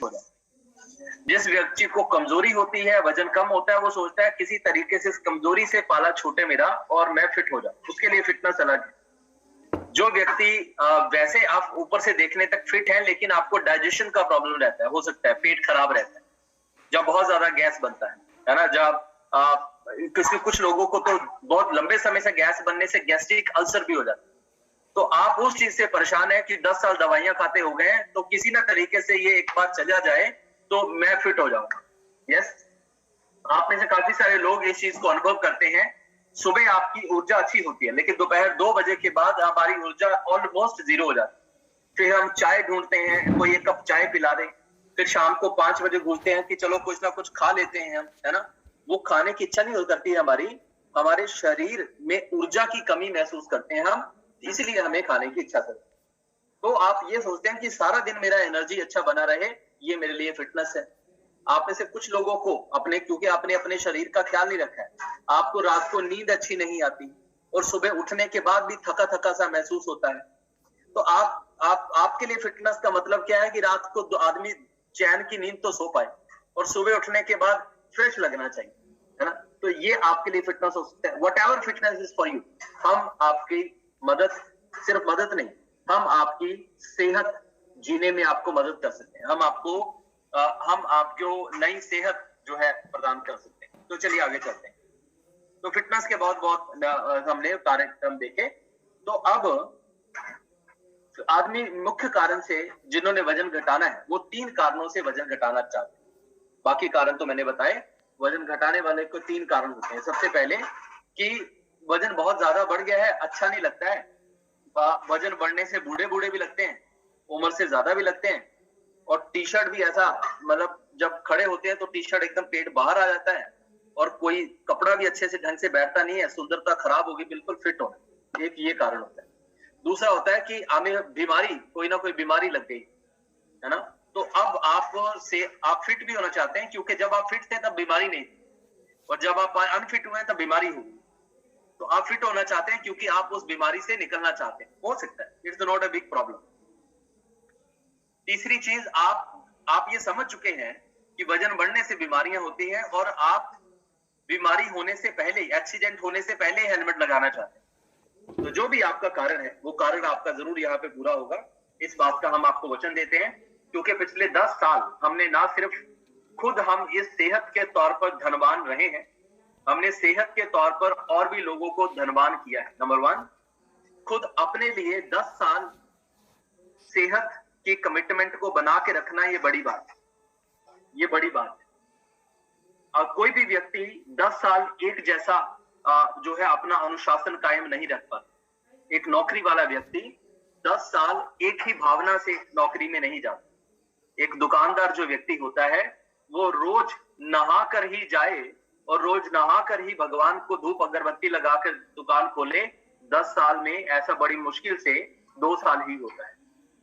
हो जाए। जिस व्यक्ति को कमजोरी होती है, वजन कम होता है, वो सोचता है किसी तरीके से इस कमजोरी से पाला छूटे मेरा और मैं फिट हो जाऊं, उसके लिए फिटनेस अलग है। जो व्यक्ति वैसे आप ऊपर से देखने तक फिट है लेकिन आपको डाइजेशन का प्रॉब्लम रहता है, हो सकता है पेट खराब रहता है, जब बहुत ज्यादा गैस बनता है ना, जब कुछ लोगों को तो बहुत लंबे समय से गैस बनने से गैस्ट्रिक अल्सर भी हो जाता है। तो आप उस चीज से परेशान है कि 10 साल दवाइयां खाते हो गए हैं, तो किसी ना तरीके से ये एक बार चला जाए तो मैं फिट हो जाऊंगा। यस, आप में से काफी सारे लोग इस चीज को अनुभव करते हैं। सुबह आपकी ऊर्जा अच्छी होती है लेकिन दोपहर 2 बजे के बाद हमारी ऊर्जा ऑलमोस्ट जीरो हो जाती है। फिर हम चाय ढूंढते हैं, कोई एक कप चाय पिला दे। फिर शाम को 5 बजे घूमते हैं कि चलो कुछ ना कुछ खा लेते हैं हम, है ना। वो खाने की इच्छा नहीं हो करती है हमारी, हमारे शरीर में ऊर्जा की कमी महसूस करते हैं हम, इसलिए हमें खाने की इच्छा करती है। तो आप ये सोचते हैं कि सारा दिन मेरा एनर्जी अच्छा बना रहे, ये मेरे लिए फिटनेस है। आप में से कुछ लोगों को क्योंकि आपने अपने शरीर का ख्याल नहीं रखा है, आपको रात को नींद अच्छी नहीं आती और सुबह उठने के बाद भी थका थका सा महसूस होता है। तो आपके लिए फिटनेस का मतलब क्या है कि रात को आदमी चैन की नींद तो सो पाए और सुबह उठने के बाद फ्रेश लगना चाहिए, है ना। तो ये आपके लिए फिटनेस हो सकता है। What ever fitness is for you, हम आपकी मदद, सिर्फ मदद नहीं, हम आपकी सेहत जीने में आपको मदद कर सकते हैं। हम आपको नई सेहत जो है प्रदान कर सकते हैं। तो चलिए आगे चलते हैं। तो फिटनेस के बहुत हमने कार्यक्रम देखे। तो अब आदमी मुख्य कारण से जिन्होंने वजन घटाना है वो 3 कारणों से वजन घटाना चाहते हैं। बाकी कारण तो मैंने बताए। वजन घटाने वाले को 3 कारण होते हैं। सबसे पहले कि वजन बहुत ज्यादा बढ़ गया है, अच्छा नहीं लगता है। वजन बढ़ने से बूढ़े बूढ़े भी लगते हैं, उम्र से ज्यादा भी लगते हैं, और टी शर्ट भी ऐसा, मतलब जब खड़े होते हैं तो टी शर्ट एकदम पेट बाहर आ जाता है और कोई कपड़ा भी अच्छे से ढंग से बैठता नहीं है, सुंदरता खराब होगी, बिल्कुल फिट होना। एक ये कारण होता है। दूसरा होता है कि हमें बीमारी, कोई ना कोई बीमारी लग गई, है ना। तो अब आप फिट भी होना चाहते हैं क्योंकि जब आप फिट थे तब बीमारी नहीं थी, और जब आप अनफिट हुए तब बीमारी हुई। तो आप फिट होना चाहते हैं क्योंकि आप उस बीमारी से निकलना चाहते हैं, हो सकता है, it's not a big problem. तीसरी चीज, आप ये समझ चुके हैं कि वजन बढ़ने से बीमारियां होती हैं और आप बीमारी होने से पहले, एक्सीडेंट होने से पहले हेलमेट लगाना चाहते हैं। तो जो भी आपका कारण है वो कारण आपका जरूर यहाँ पे पूरा होगा, इस बात का हम आपको वचन देते हैं। क्योंकि पिछले 10 साल हमने ना सिर्फ खुद हम इस सेहत के तौर पर धनवान रहे हैं, हमने सेहत के तौर पर और भी लोगों को धनवान किया है। नंबर 1, खुद अपने लिए 10 साल सेहत की कमिटमेंट को बना के रखना, ये बड़ी बात है, ये बड़ी बात है। कोई भी व्यक्ति 10 साल एक जैसा जो है अपना अनुशासन कायम नहीं रख पाता। एक नौकरी वाला व्यक्ति 10 साल एक ही भावना से नौकरी में नहीं जाता। एक दुकानदार जो व्यक्ति होता है वो रोज नहा कर ही जाए और रोज नहा कर ही भगवान को धूप अगरबत्ती लगाकर दुकान खोले, 10 साल में ऐसा बड़ी मुश्किल से 2 साल ही होता है।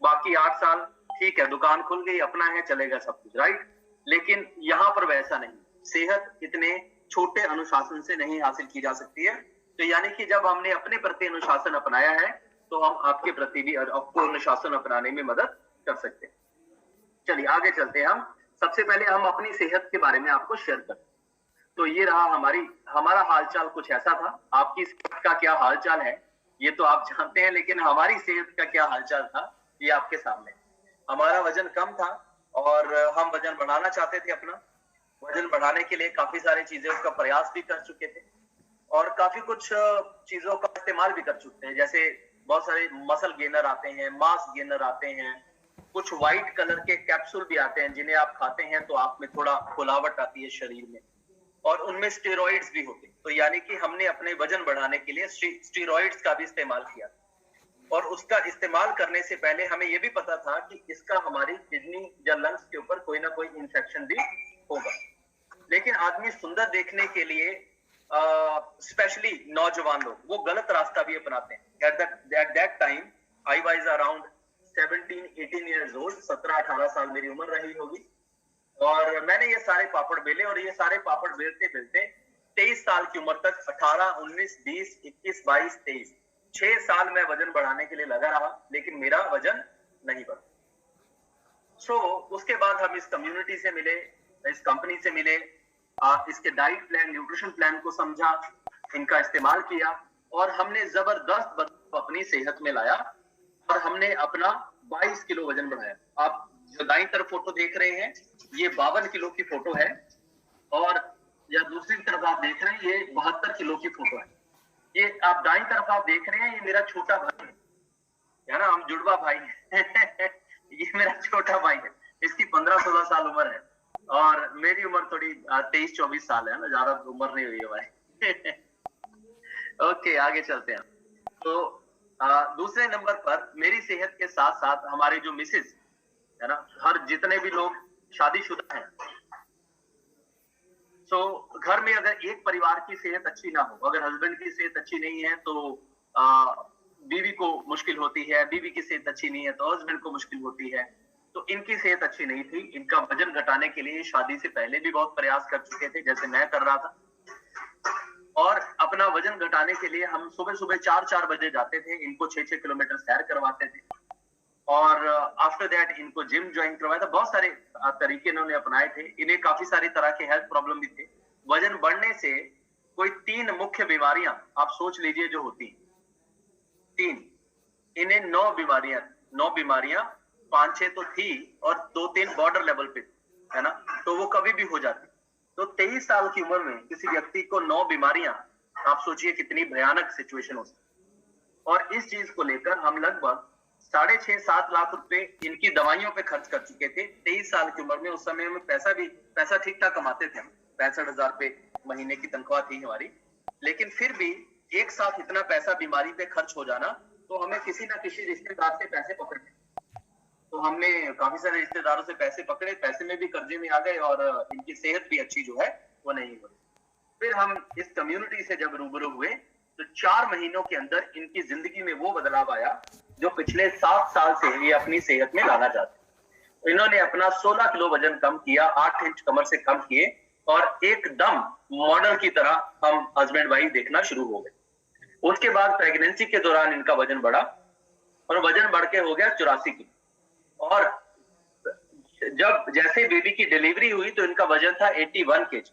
बाकी 8 साल ठीक है, दुकान खुल गई, अपना है, चलेगा सब कुछ, राइट। लेकिन यहां पर वैसा नहीं, सेहत इतने छोटे अनुशासन से नहीं हासिल की जा सकती है। तो यानी कि जब हमने अपने प्रति अनुशासन अपनाया है तो हम आपके प्रति भी आपको अनुशासन अपनाने में मदद कर सकते हैं। चलिए आगे चलते हैं। हम सबसे पहले हम अपनी सेहत के बारे में आपको शेयर करते हैं। तो ये रहा हमारा हालचाल कुछ ऐसा था। आपकी सेहत का क्या हालचाल है ये तो आप जानते हैं, लेकिन हमारी सेहत का क्या हालचाल था ये आपके सामने। हमारा वजन कम था और हम वजन बढ़ाना चाहते थे अपना। वजन बढ़ाने के लिए काफी सारी चीजें का प्रयास भी कर चुके थे और काफी कुछ चीजों का इस्तेमाल भी कर चुके हैं। जैसे बहुत सारे मसल गेनर आते हैं, मास गेनर आते हैं, कुछ व्हाइट कलर के कैप्सूल भी आते हैं जिन्हें आप खाते हैं तो आप में थोड़ा फुलावट आती है शरीर में, और उनमें स्टेरॉइड्स भी होते हैं। तो यानी कि हमने अपने वजन बढ़ाने के लिए स्टेरॉइड्स का भी इस्तेमाल किया, और उसका इस्तेमाल करने से पहले हमें यह भी पता था कि इसका हमारी किडनी या लंग्स के ऊपर कोई ना कोई इंफेक्शन भी होगा। लेकिन आदमी सुंदर देखने के लिए स्पेशली नौजवान लोग वो गलत रास्ता भी अपनाते हैं। At that time I was around 17-18 years old, 17-18 साल मेरी उम्र रही होगी, और मैंने ये सारे पापड़ बेले, और ये सारे पापड़ बेलते बेलते 23 साल की उम्र तक 18, 19, 20, 21, 22, 23 6 साल मैं वजन बढ़ाने के लिए लगा रहा, लेकिन मेरा वजन नहीं बढ़ा। उसके बाद हम इस कम्युनिटी से मिले, इस कंपनी से मिले, इसके डाइट प्लान, न्यूट्रिशन प्लान को समझा, इनका इस्तेमाल किया और हमने जबरदस्त बदलाव अपनी सेहत में लाया और हमने अपना 22 किलो वजन बढ़ाया। आप जो दाईं तरफ फोटो देख रहे हैं ये 52 किलो की फोटो है और या दूसरी तरफ आप देख रहे हैं ये 72 किलो की फोटो है। ये आप दाईं तरफ आप देख रहे हैं ये मेरा छोटा भाई है ना, हम जुड़वा भाई हैं ये मेरा छोटा भाई है, इसकी 15-16 साल उम्र है और मेरी उम्र थोड़ी 23-24 साल है ना, ज्यादा उम्र नहीं हुई है भाई ओके आगे चलते हैं। तो दूसरे नंबर पर मेरी सेहत के साथ साथ हमारे जो मिसेस है ना, हर जितने भी लोग शादीशुदा हैं, घर में अगर एक परिवार की सेहत अच्छी ना हो, अगर हस्बैंड की सेहत अच्छी नहीं है तो बीवी को मुश्किल होती है, बीवी की सेहत अच्छी नहीं है तो हस्बैंड को मुश्किल होती है। तो इनकी सेहत अच्छी नहीं थी, इनका वजन घटाने के लिए शादी से पहले भी बहुत प्रयास कर चुके थे जैसे मैं कर रहा था और अपना वजन घटाने के लिए हम सुबह सुबह 4-4 बजे जाते थे, इनको 6-6 किलोमीटर सैर करवाते थे और आफ्टर दैट इनको जिम ज्वाइन करवाया था। बहुत सारे तरीके इन्होंने अपनाए थे। इन्हें काफी सारी तरह के हेल्थ प्रॉब्लम भी थे। वजन बढ़ने से कोई 3 मुख्य बीमारियां आप सोच लीजिए जो होती 3, इन्हें 9 बीमारियां 5-6 तो थी और 2-3 बॉर्डर लेवल पे है ना, तो वो कभी भी हो जाती। तो 23 साल की उम्र में किसी व्यक्ति को 9 बीमारियां, आप सोचिए कितनी भयानक सिचुएशन हो सकती। और इस चीज को लेकर हम लगभग 6.5-7 लाख रुपए इनकी दवाइयों पे खर्च कर चुके थे 23 साल की उम्र में। उस समय में पैसा ठीक ठाक कमाते थे हम, 65,000 रुपए महीने की तनख्वाह थी हमारी, लेकिन फिर भी एक साथ इतना पैसा बीमारी पे खर्च हो जाना, तो हमें किसी ना किसी रिश्तेदार से पैसे पकड़ने। तो हमने काफी सारे रिश्तेदारों से पैसे पकड़े, पैसे में भी कर्जे में आ गए और इनकी सेहत भी अच्छी जो है वो नहीं हुई। फिर हम इस कम्युनिटी से जब रूबरू हुए तो 4 महीनों के अंदर इनकी जिंदगी में वो बदलाव आया जो पिछले 7 साल से ये अपनी सेहत में लाना चाहते। इन्होंने अपना 16 किलो वजन कम किया, 8 इंच कमर से कम किए और एकदम मॉडल की तरह हम हस्बैंड वाइफ देखना शुरू हो गए। उसके बाद प्रेगनेंसी के दौरान इनका वजन बढ़ा और वजन बढ़ के हो गया 84 किलो और जब जैसे बेबी की डिलीवरी हुई तो इनका वजन था 81 केजी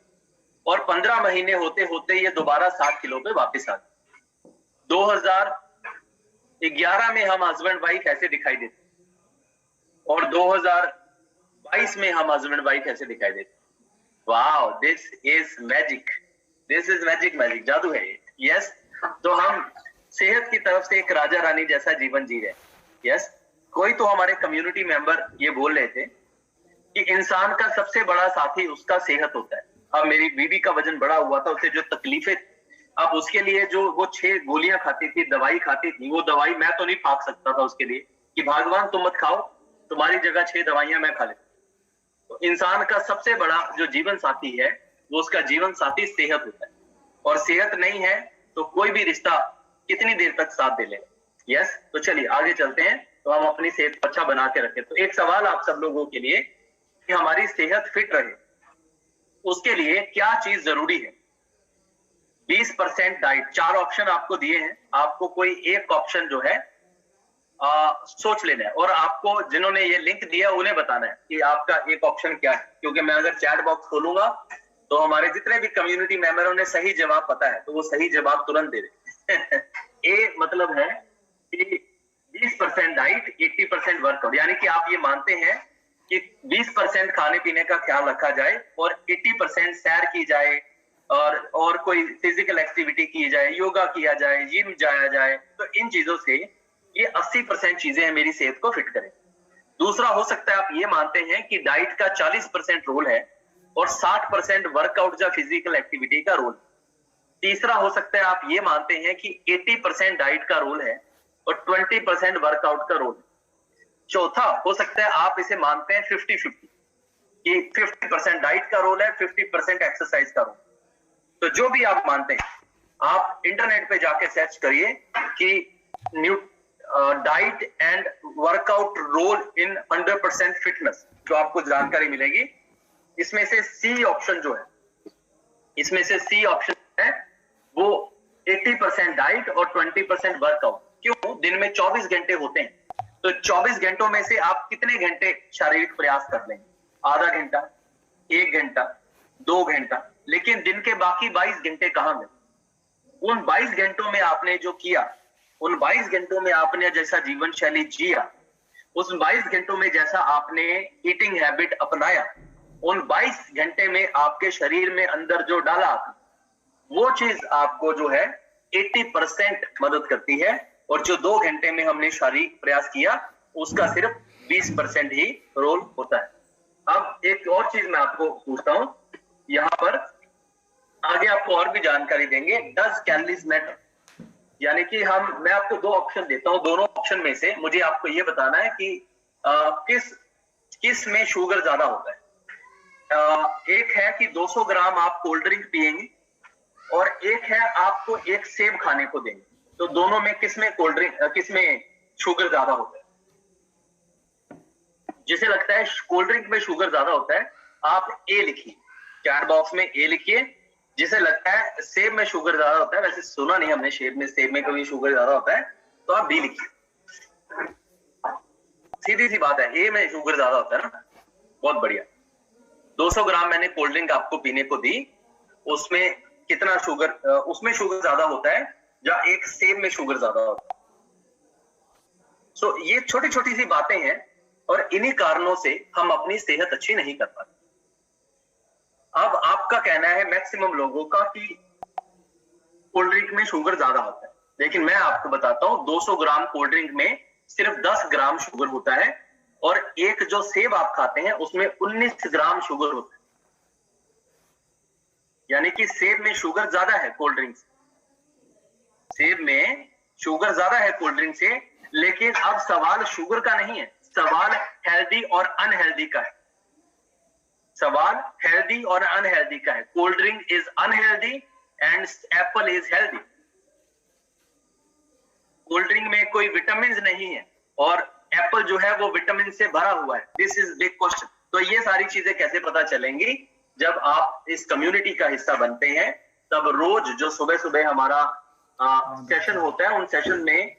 और 15 महीने होते होते ये दोबारा 60 किलो पे वापस आ गए। 2011 में हम हस्बैंड वाइफ ऐसे दिखाई देते और 2022 में हम हस्बैंड वाइफ ऐसे दिखाई देते। Wow, this is magic, magic जादू है ये। यस, तो हम सेहत की तरफ से एक राजा रानी जैसा जीवन जी रहे। यस, कोई तो हमारे कम्युनिटी मेंबर ये बोल रहे थे कि इंसान का सबसे बड़ा साथी उसका सेहत होता है। अब मेरी बीवी का वजन बढ़ा हुआ था, उसे जो तकलीफें, अब उसके लिए जो वो 6 गोलियां खाती थी, दवाई खाती थी, वो दवाई मैं तो नहीं फाक सकता था उसके लिए कि भगवान तुम मत खाओ, तुम्हारी जगह 6 दवाइयां मैं खा लेता। तो इंसान का सबसे बड़ा जो जीवन साथी है वो उसका जीवन साथी सेहत होता है और सेहत नहीं है तो कोई भी रिश्ता कितनी देर तक साथ दे लेगा। यस, तो चलिए आगे चलते हैं, तो हम अपनी सेहत को अच्छा बना के रखें। तो एक सवाल आप सब लोगों के लिए कि हमारी सेहत फिट रहे उसके लिए क्या चीज जरूरी है। 20% डाइट, 4 ऑप्शन आपको दिए हैं, आपको कोई एक ऑप्शन जो है सोच लेना है और आपको जिन्होंने ये लिंक दिया उन्हें बताना है कि आपका एक ऑप्शन क्या है, क्योंकि मैं अगर चैट बॉक्स खोलूंगा तो हमारे जितने भी कम्युनिटी मेंबरों ने सही जवाब पता है तो वो सही जवाब तुरंत दे दें ए मतलब है कि 20% डाइट, 80% वर्कआउट, यानी कि आप ये मानते हैं कि 20% खाने पीने का ख्याल रखा जाए और 80% सैर की जाए और कोई फिजिकल एक्टिविटी की जाए, योगा किया जाए, जिम जाया जाए। तो इन चीजों से ये 80% चीजें हैं मेरी सेहत को फिट करें। दूसरा हो सकता है आप ये मानते हैं कि डाइट का 40% रोल है और 60% वर्कआउट या फिजिकल एक्टिविटी का रोल। तीसरा हो सकता है आप ये मानते हैं कि 80% डाइट का रोल है और 20% वर्कआउट का रोल है। चौथा हो सकता है आप इसे मानते हैं 50-50 कि 50% डाइट का रोल है, 50% एक्सरसाइज का रोल। तो जो भी आप मानते हैं आप इंटरनेट पे जाके सर्च करिए कि diet and workout role in 100% fitness, जो आपको जानकारी मिलेगी। इसमें से सी ऑप्शन जो है, इसमें से सी ऑप्शन है वो 80% डाइट और 20% वर्कआउट। क्यों? दिन में 24 घंटे होते हैं तो 24 घंटों में से आप कितने घंटे शारीरिक प्रयास कर लेंगे? आधा घंटा, 1 घंटा, 2 घंटा, लेकिन दिन के बाकी 22 घंटे कहां मिले? उन 22 घंटों में आपने जो किया, उन 22 घंटों में आपने जैसा जीवन शैली जिया, उस 22 घंटों में जैसा आपने ईटिंग हैबिट अपनाया, उन 22 घंटे में आपके शरीर में अंदर जो डाला वो चीज आपको जो है 80% मदद करती है, और जो 2 घंटे में हमने शारीरिक प्रयास किया उसका सिर्फ 20% ही रोल होता है। अब एक और चीज मैं आपको पूछता हूं, यहां पर आगे आपको और भी जानकारी देंगे। Does calories matter? यानी कि मैं आपको 2 ऑप्शन देता हूं, दोनों ऑप्शन में से मुझे आपको यह बताना है कि किस में शुगर ज्यादा होता है। एक है कि 200 ग्राम आप कोल्ड ड्रिंक पिएंगे, और एक है आपको एक सेब खाने को देंगे। तो दोनों में किसमें शुगर ज्यादा होता है? जिसे लगता है कोल्ड ड्रिंक में शुगर ज्यादा होता है, आप ए लिखिए, चैट बॉक्स में ए लिखिए। जिसे लगता है सेब में शुगर ज्यादा होता है, वैसे सुना नहीं हमने सेब में कभी शुगर ज्यादा होता है, तो आप बी लिखिए। सीधी सी बात है, ए में शुगर ज्यादा होता है ना। बहुत बढ़िया। 200 ग्राम मैंने कोल्ड ड्रिंक आपको पीने को दी, उसमें कितना शुगर, उसमें शुगर ज्यादा होता है या एक सेब में शुगर ज्यादा होता है? सो ये छोटी छोटी सी बातें हैं, और इन्हीं कारणों से हम अपनी सेहत अच्छी नहीं कर पाते। अब आपका कहना है मैक्सिमम लोगों का कि कोल्ड ड्रिंक में शुगर ज्यादा होता है, लेकिन मैं आपको बताता हूं 200 ग्राम कोल्ड ड्रिंक में सिर्फ 10 ग्राम शुगर होता है, और एक जो सेब आप खाते हैं उसमें 19 ग्राम शुगर होता है। यानी कि सेब में शुगर ज्यादा है कोल्ड ड्रिंक से, सेब में शुगर ज्यादा है कोल्ड ड्रिंक से। लेकिन अब सवाल शुगर का नहीं है, सवाल हेल्दी और अनहेल्दी का है। सवाल हेल्दी और अनहेल्दी का है। Cold drink is unhealthy and Apple is healthy. Cold drink में कोई विटामिन नहीं है, और एप्पल जो है वो विटामिन से भरा हुआ है। This is big question. तो ये सारी चीजें कैसे पता चलेंगी? जब आप इस कम्युनिटी का हिस्सा बनते हैं, तब रोज जो सुबह सुबह हमारा सेशन होता है, उन सेशन में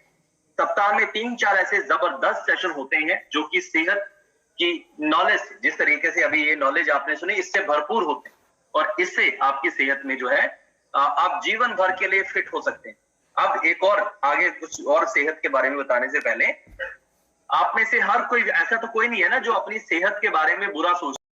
सप्ताह में 3-4 ऐसे जबरदस्त सेशन होते हैं जो कि सेहत की नॉलेज, जिस तरीके से अभी ये नॉलेज आपने सुनी, इससे भरपूर होते हैं, और इससे आपकी सेहत में जो है आप जीवन भर के लिए फिट हो सकते हैं। अब एक और आगे कुछ और सेहत के बारे में बताने से पहले, आप में से हर कोई, ऐसा तो कोई नहीं है ना जो अपनी सेहत के बारे में बुरा सोच